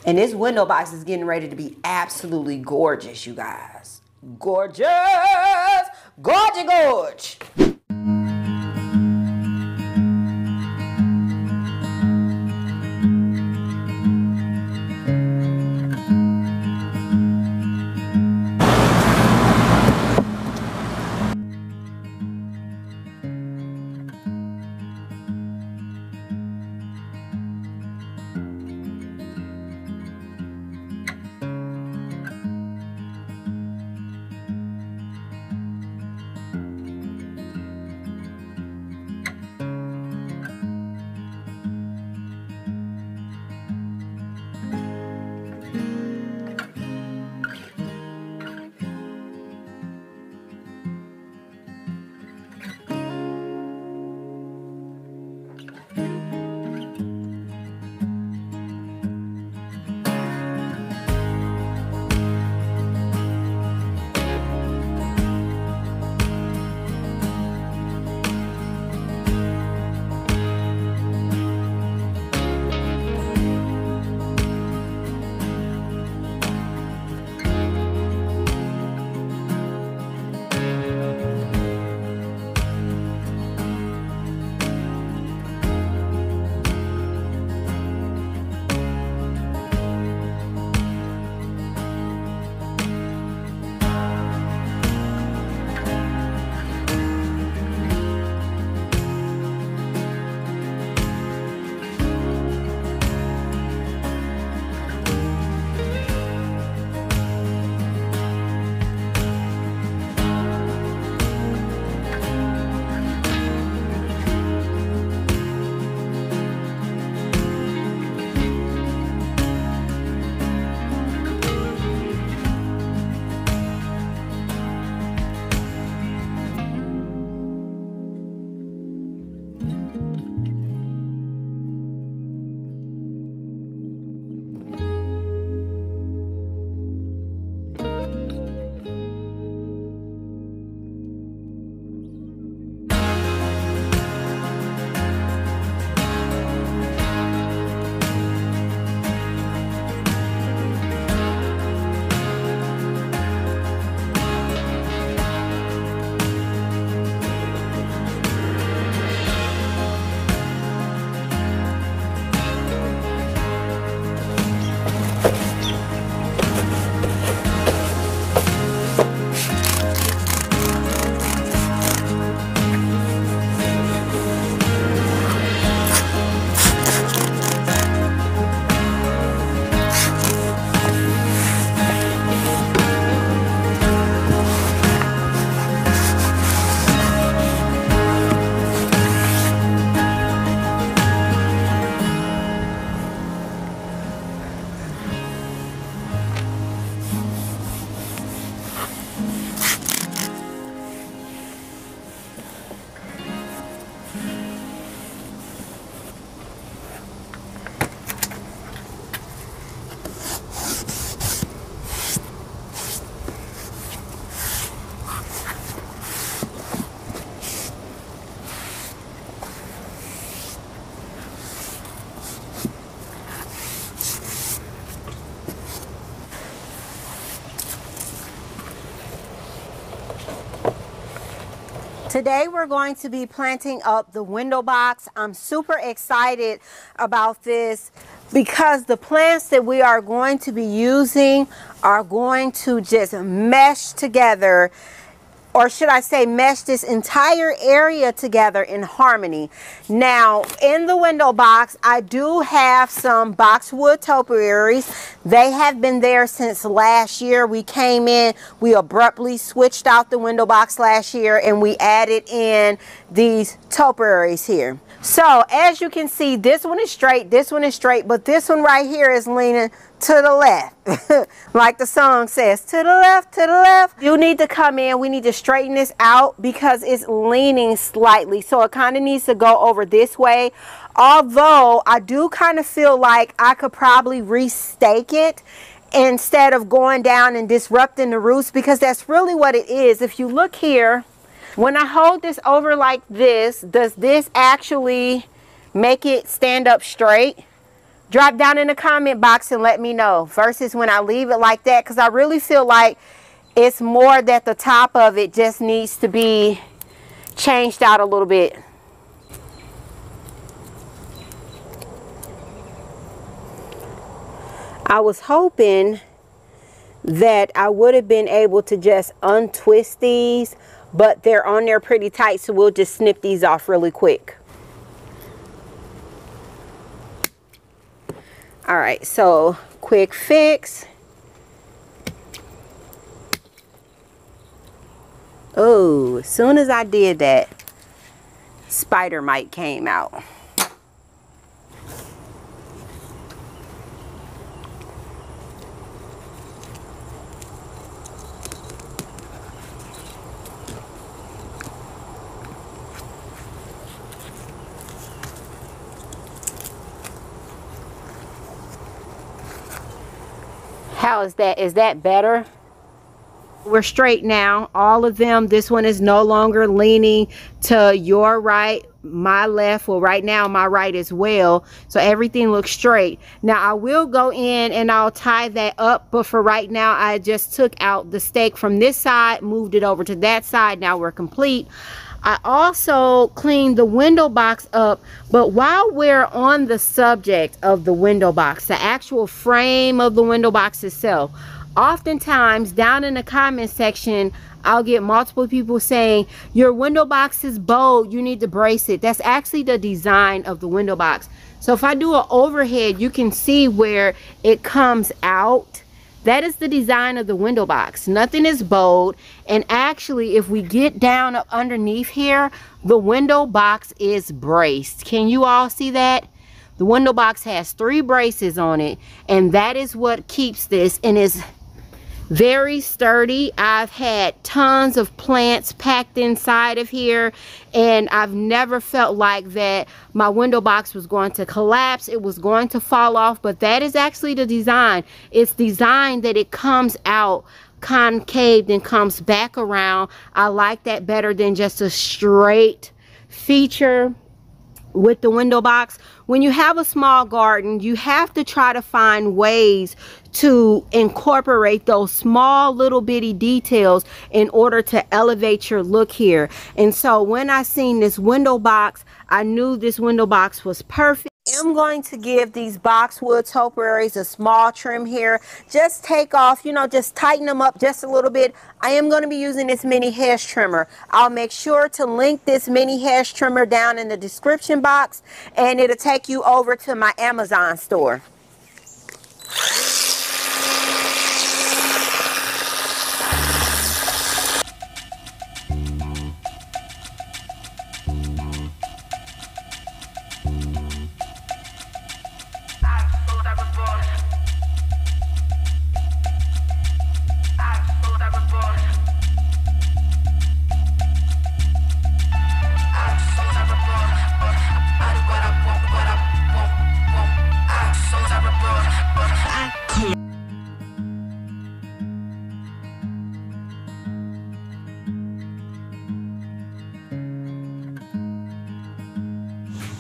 And this window box is getting ready to be absolutely gorgeous, you guys. Gorgeous! Gorgeous, gorge! Today we're going to be planting up the window box. I'm super excited about this because the plants that we are going to be using are going to just mesh together, or should I say mesh this entire area together in harmony. Now in the window box I do have some boxwood topiaries. They have been there since last year. We came in, we abruptly switched out the window box last year and we added in these topiaries here. So as you can see, this one is straight, but this one right here is leaning to the left. Like the song says, to the left, to the left. You need to come in, we need to straighten this out because it's leaning slightly. So it kind of needs to go over this way. Although I do kind of feel like I could probably restake it instead of going down and disrupting the roots, because that's really what it is. If you look here, when I hold this over like this, does this actually make it stand up straight? Drop down in the comment box and let me know, versus when I leave it like that, because I really feel like it's more that the top of it just needs to be changed out a little bit. I was hoping that I would have been able to just untwist these, but they're on there pretty tight, so we'll just snip these off really quick. All right, so quick fix. Oh, as soon as I did that, spider mite came out. How is that? Is that better? We're straight now, all of them. This one is no longer leaning to your right, my left. Well, right now my right as well, so everything looks straight. Now I will go in and I'll tie that up, but for right now I just took out the stake from this side, moved it over to that side. Now we're complete. I also cleaned the window box up, but while we're on the subject of the window box, the actual frame of the window box itself, oftentimes down in the comment section, I'll get multiple people saying, your window box is bold, you need to brace it. That's actually the design of the window box. So if I do an overhead, you can see where it comes out. That is the design of the window box. Nothing is bold. And actually, if we get down up underneath here, the window box is braced. Can you all see that? The window box has 3 braces on it, and that is what keeps this, and is very sturdy. I've had tons of plants packed inside of here, and I've never felt like that my window box was going to collapse, it was going to fall off. But that is actually the design. It's designed that it comes out concave and comes back around. I like that better than just a straight feature with the window box. When you have a small garden, you have to try to find ways to incorporate those small little bitty details in order to elevate your look here. And so when I seen this window box, I knew this window box was perfect. I'm going to give these boxwood topiaries a small trim here. Just take off, you know, just tighten them up just a little bit. I am going to be using this mini hedge trimmer. I'll make sure to link this mini hedge trimmer down in the description box, and it'll take you over to my Amazon store.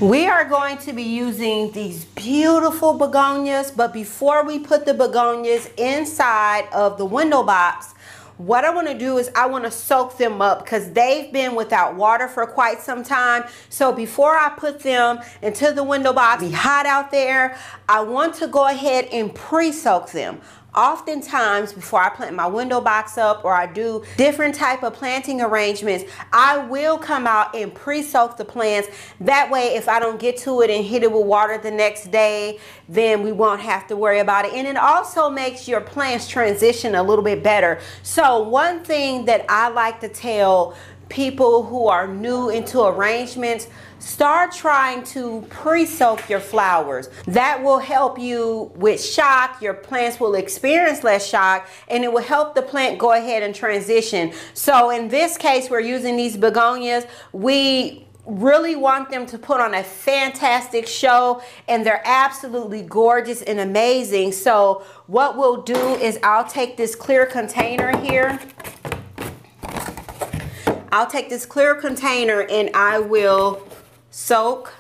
We are going to be using these beautiful begonias, but before we put the begonias inside of the window box, what I want to do is I want to soak them up because they've been without water for quite some time. So before I put them into the window box, it's hot out there, I want to go ahead and pre-soak them. Oftentimes before I plant my window box up, or I do different type of planting arrangements, I will come out and pre-soak the plants. That way, if I don't get to it and hit it with water the next day, then we won't have to worry about it. And it also makes your plants transition a little bit better. So one thing that I like to tell people who are new into arrangements, start trying to pre-soak your flowers. That will help you with shock. Your plants will experience less shock, and it will help the plant go ahead and transition. So in this case, we're using these begonias. We really want them to put on a fantastic show, and they're absolutely gorgeous and amazing. So what we'll do is I'll take this clear container here. I'll take this clear container and I will soak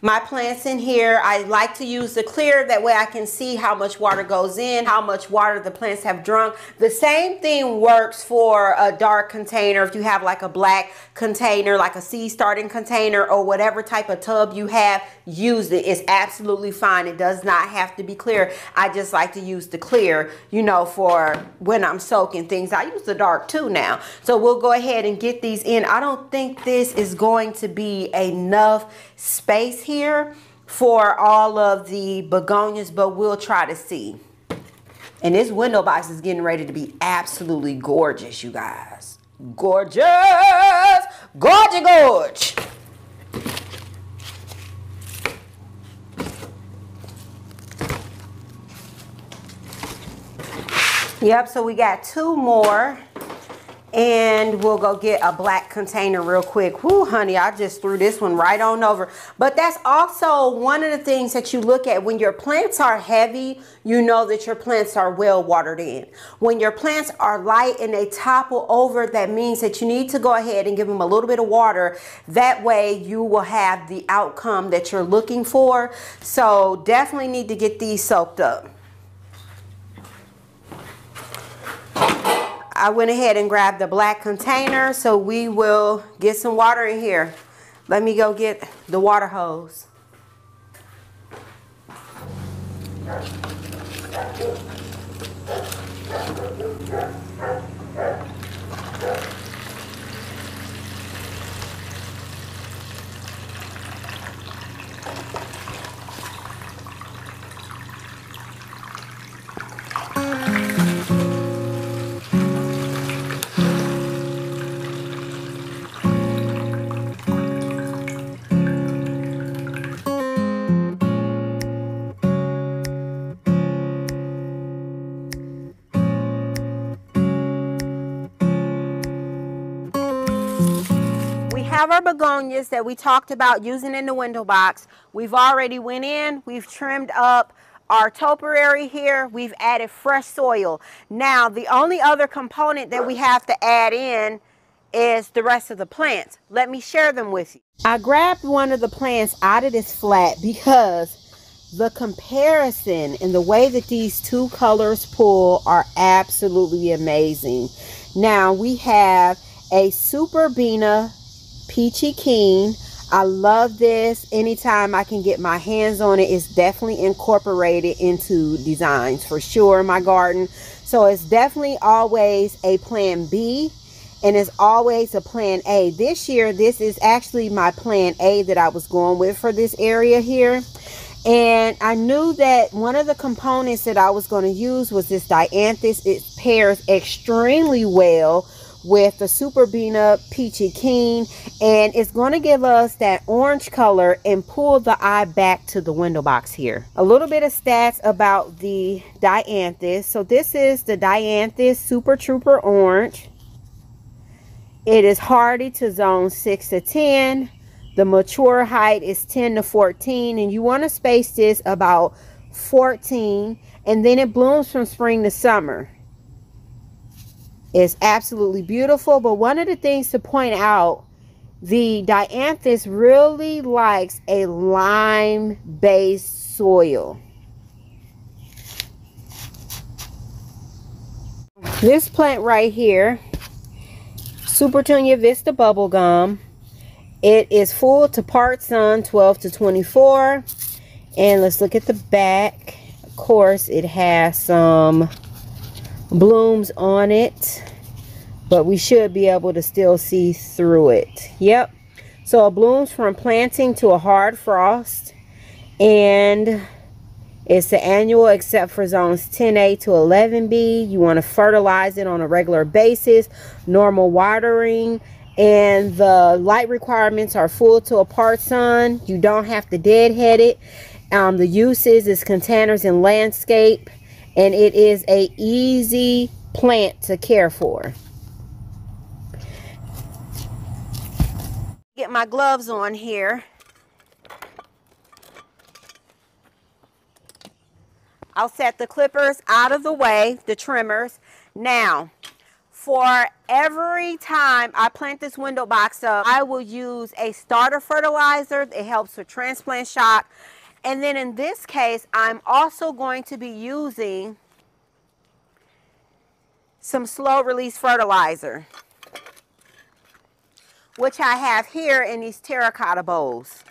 my plants in here. I like to use the clear, that way I can see how much water goes in, how much water the plants have drunk. The same thing works for a dark container. If you have like a black container, like a seed starting container, or whatever type of tub you have, use it. It's absolutely fine. It does not have to be clear. I just like to use the clear, you know, for when I'm soaking things. I use the dark too now. So we'll go ahead and get these in. I don't think this is going to be enough space here for all of the begonias, but we'll try to see. And this window box is getting ready to be absolutely gorgeous, you guys. Gorgeous! Gorgy gorge! Yep, so we got 2 more. And we'll go get a black container real quick. Whoo, honey, I just threw this one right on over. But that's also one of the things that you look at. When your plants are heavy, you know that your plants are well watered in. When your plants are light and they topple over, that means that you need to go ahead and give them a little bit of water. That way you will have the outcome that you're looking for. So definitely need to get these soaked up. I went ahead and grabbed the black container, so we will get some water in here. Let me go get the water hose. Have our begonias that we talked about using in the window box. We've already went in, we've trimmed up our topiary here, we've added fresh soil. Now the only other component that we have to add in is the rest of the plants. Let me share them with you. I grabbed one of the plants out of this flat because the comparison and the way that these 2 colors pull are absolutely amazing. Now we have a Super Bina Peachy Keen. I love this. Anytime I can get my hands on it, it's definitely incorporated into designs for sure in my garden. So it's definitely always a plan B, and it's always a plan A. This year, this is actually my plan A that I was going with for this area here. And I knew that one of the components that I was going to use was this dianthus. It pairs extremely well with the Super Bina Peachy Keen, and it's going to give us that orange color and pull the eye back to the window box here. A little bit of stats about the dianthus. So this is the dianthus Super Trooper Orange. It is hardy to zone 6 to 10. The mature height is 10 to 14, and you want to space this about 14, and then it blooms from spring to summer. It's absolutely beautiful. But one of the things to point out, the dianthus really likes a lime-based soil. This plant right here, Supertunia Vista Bubblegum, it is full to part sun, 12 to 24. And let's look at the back. Of course, it has some blooms on it, but we should be able to still see through it. Yep, so it blooms from planting to a hard frost, and it's the annual except for zones 10A to 11B. You want to fertilize it on a regular basis, normal watering, and the light requirements are full to a part sun. You don't have to deadhead it. The uses is containers and landscape, and it is a easy plant to care for. Get my gloves on here. I'll set the clippers out of the way, the trimmers. Now, For every time I plant this window box up, I will use a starter fertilizer. It helps with transplant shock. And then in this case, I'm also going to be using some slow release fertilizer, which I have here in these terracotta bowls.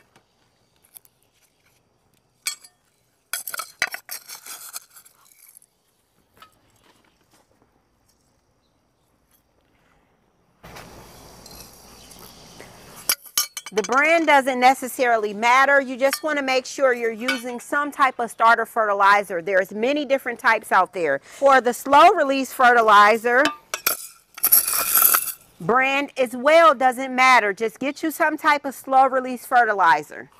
The brand doesn't necessarily matter. You just want to make sure you're using some type of starter fertilizer. There's many different types out there. For the slow release fertilizer, brand as well doesn't matter. Just get you some type of slow release fertilizer.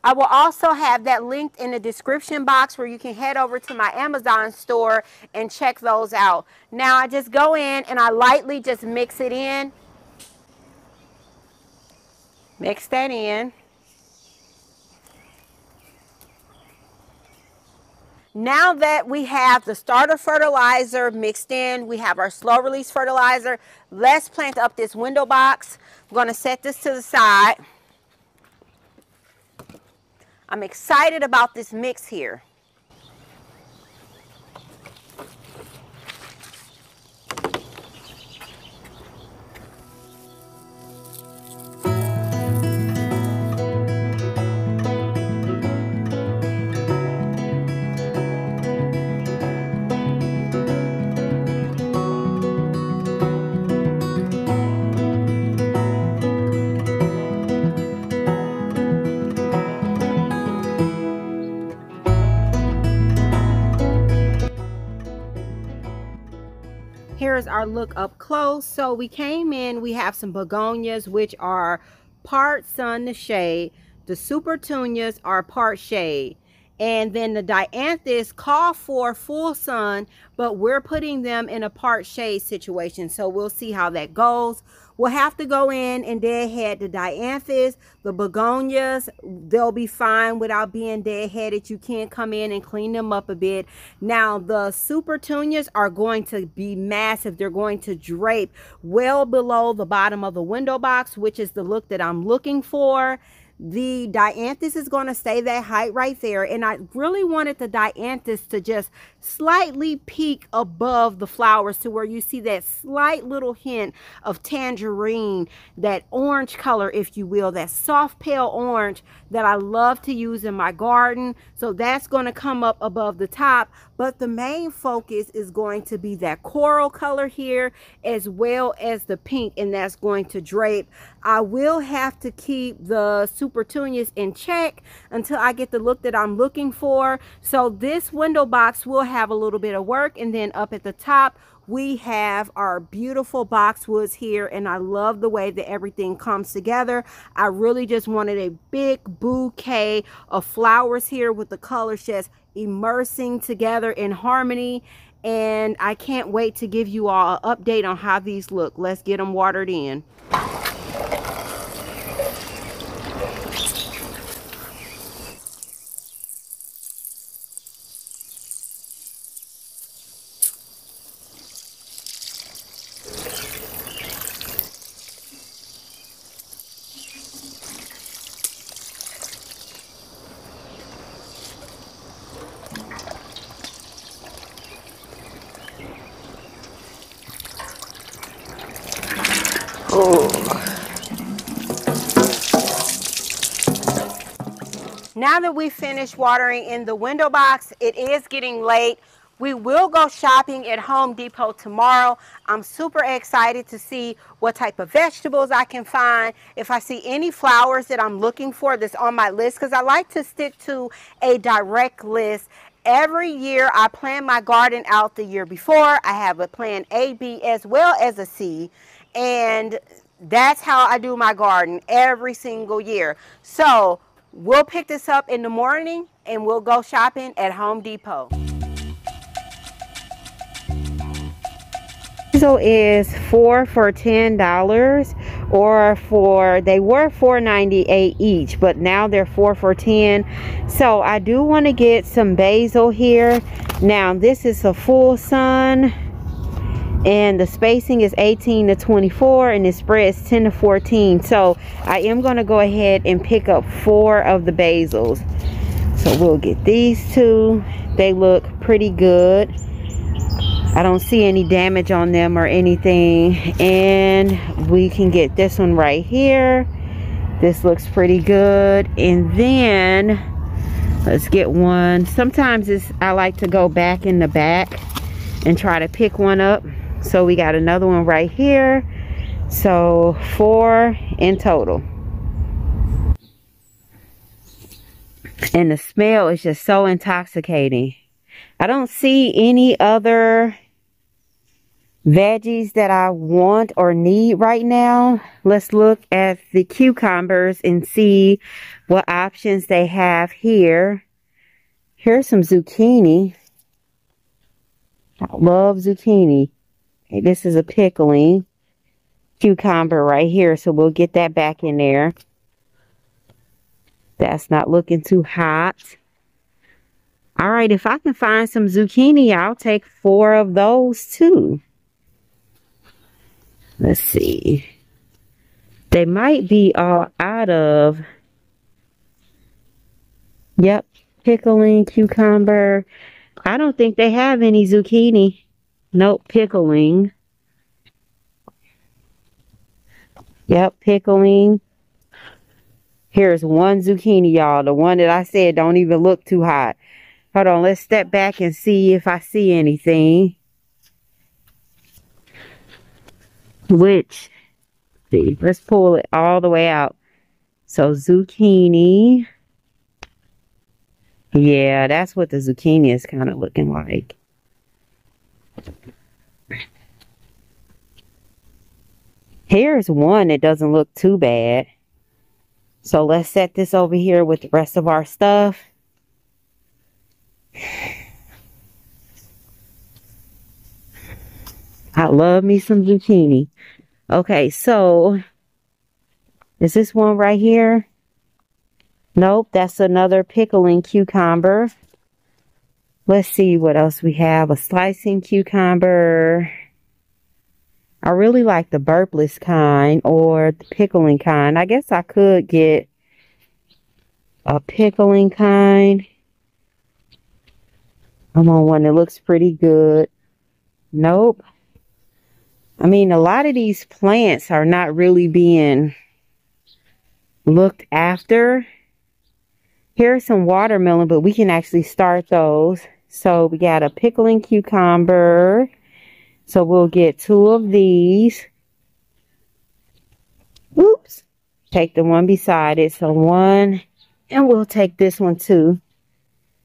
I will also have that linked in the description box where you can head over to my Amazon store and check those out. Now I just go in and I lightly just mix it in. Mix that in. Now that we have the starter fertilizer mixed in, we have our slow release fertilizer, let's plant up this window box. I'm going to set this to the side. I'm excited about this mix here. Here's our look up close. So we came in, we have some begonias, which are part sun to shade. The super petunias are part shade. And then the dianthus call for full sun, but we're putting them in a part shade situation. So we'll see how that goes. We'll have to go in and deadhead the dianthus. The begonias, they'll be fine without being deadheaded. You can come in and clean them up a bit. Now the super petunias are going to be massive. They're going to drape well below the bottom of the window box, which is the look that I'm looking for. The dianthus is going to stay that height right there, and I really wanted the dianthus to just slightly peek above the flowers to where you see that slight little hint of tangerine, that orange color, if you will, that soft pale orange that I love to use in my garden. So that's going to come up above the top, but the main focus is going to be that coral color here as well as the pink, and that's going to drape. I will have to keep the super petunias in check until I get the look that I'm looking for. So this window box will have a little bit of work, and then up at the top we have our beautiful boxwoods here, and I love the way that everything comes together. I really just wanted a big bouquet of flowers here with the colors just immersing together in harmony, and I can't wait to give you all an update on how these look. Let's get them watered in. Now that we finished watering in the window box, it is getting late. We will go shopping at Home Depot tomorrow. I'm super excited to see what type of vegetables I can find. If I see any flowers that I'm looking for that's on my list, because I like to stick to a direct list. Every year I plan my garden out the year before. I have a plan A, B, as well as a C. And that's how I do my garden every single year. So we'll pick this up in the morning and we'll go shopping at Home Depot. basil is 4 for $10, or they were $4.98 each, but now they're 4 for $10. So I do want to get some basil here. Now this is a full sun, and the spacing is 18 to 24, and the spread is 10 to 14. So I am going to go ahead and pick up 4 of the basils. So we'll get these 2. They look pretty good. I don't see any damage on them or anything. And we can get this one right here. This looks pretty good. And then let's get one. Sometimes I like to go back in the back and try to pick one up. So we got another one right here. So 4 in total. And the smell is just so intoxicating. I don't see any other veggies that I want or need right now. Let's look at the cucumbers and see what options they have here. Here's some zucchini. I love zucchini. Okay, this is a pickling cucumber right here, so we'll get that back in there. That's not looking too hot. All right, if I can find some zucchini, I'll take 4 of those too. Let's see. They might be all out of. Yep, pickling cucumber. I don't think they have any zucchini. Nope, pickling. Yep, pickling. Here's one zucchini, y'all. The one that I said don't even look too hot. Hold on, let's step back and see if I see anything. See, let's pull it all the way out. So zucchini. Yeah, that's what the zucchini is kind of looking like. Here's one that doesn't look too bad. So let's set this over here with the rest of our stuff. I love me some zucchini. Okay, so is this one right here? Nope, that's another pickling cucumber. Let's see what else we have. A slicing cucumber. I really like the burpless kind or the pickling kind. I guess I could get a pickling kind. I'm on one that looks pretty good. Nope. I mean, a lot of these plants are not really being looked after. Here's some watermelon, but we can actually start those. So we got a pickling cucumber. So we'll get 2 of these. Oops. Take the one beside it. So 1. And we'll take this one too.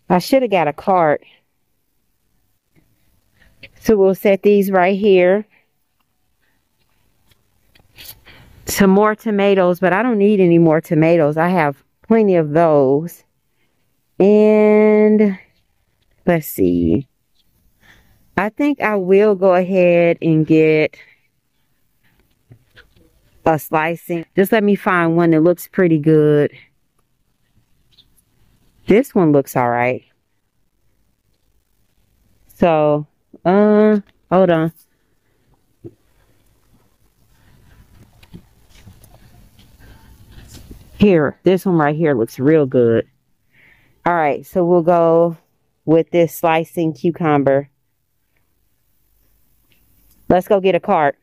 I should have got a cart. So we'll set these right here. Some more tomatoes, but I don't need any more tomatoes. I have plenty of those. And let's see. I think I will go ahead and get a slicing. Just let me find one that looks pretty good. This one looks all right. So, hold on. Here, this one right here looks real good. All right, so we'll go with this slicing cucumber. Let's go get a cart.